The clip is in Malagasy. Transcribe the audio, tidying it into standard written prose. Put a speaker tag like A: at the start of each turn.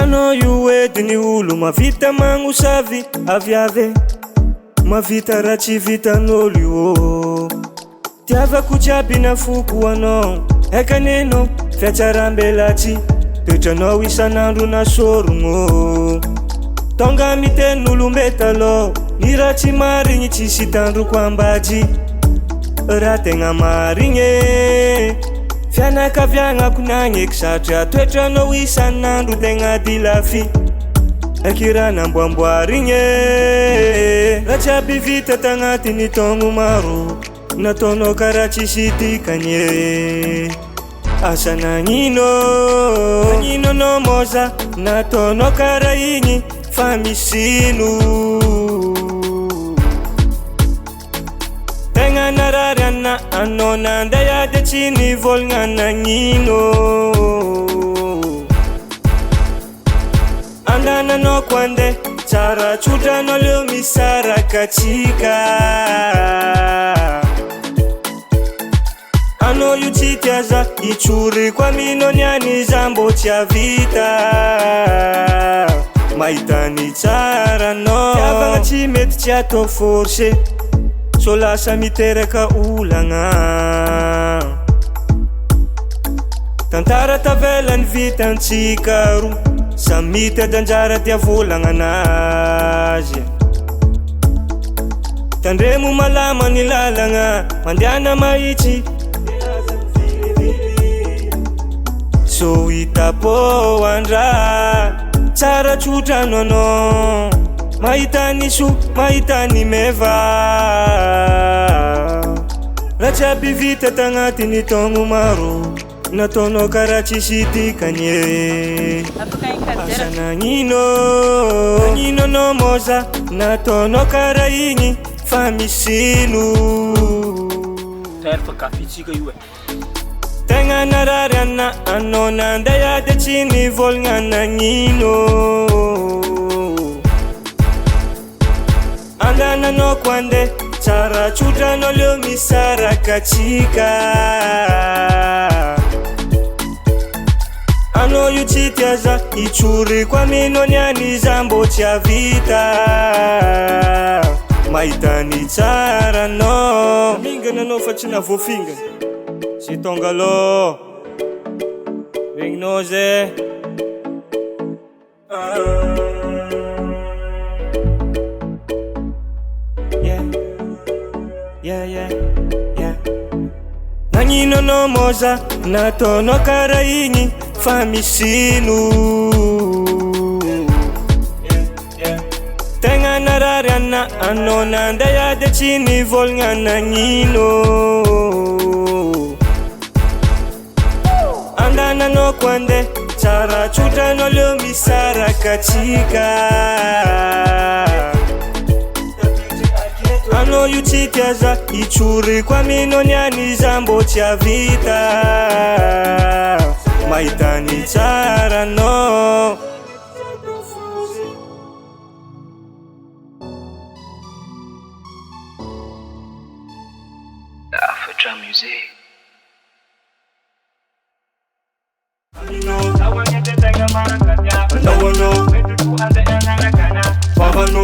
A: Hitanao io edy ny olo mavita magnosavy aviave, mavita raha tsy vitan'olo io. Tiavako jiaby na foko anao, ekanenao fiatsaram-belatsy, toetranao isan'andro na sorogno. Tonga mitenin'olombetalo, ny raha tsy marigny tsisy tandroko ambady, raha tegna marigny. Fianakaviagnako nagneky satria toetranao isan'andro tegna dilafy, akirana amboamboarigny. Raha jiaby vita tagnatiny taogno maro, nataonao karaha tsisy dikany. Asa nagnino anao moza, nataonao karaha igny fa misino. Tegna narary anao nandeha de tsy nivolagna nagnino. Andananao ko ande tsara tsotranao leo misaraka atsika. Anao io tsy tiaza itsory koa mino niany za mbô tsy avita. Mahita ny tsara anao, tiavagna tsy mety tsy atao forcé, so lasa miteraka olagna. Tantara tavelany vitantsika ro, samita danjara dia volagna anazy. Tandremo malama ny lalagna, mandiana mahitsy, so hita po andra tsara tsotrano anao. Mahita ny so, mahita ny meva, raha jiaby vita tagnatiny taogno maro, nataonao karaha tsisy dikany. Asa nagnino anao moza, nataonao karaha igny fa misino. Tegna narary anao nandeha de tsy nivolagna nagnino. Andananao ko ande tsara tsotranao leo misaraka atsika. Anao io tsy tiaza itsory koa mino niany za mbô tsy avita. Mahita ny tsara anao, mingana anao fa tsy navofingana. Sy tonga alô regninao zay. Nagnino anao moza, nataonao karaha igny fa misino. Tegna narary anao nandeha de tsy nivolagna nagnino. Andananao ko ande tsara tsotranao leo misaraka atsika. Anao io tsy tiaza itsory koa mino niany za mbô tsy avita. Mahita ny tsara anao.
B: Afatra music.
A: Pahano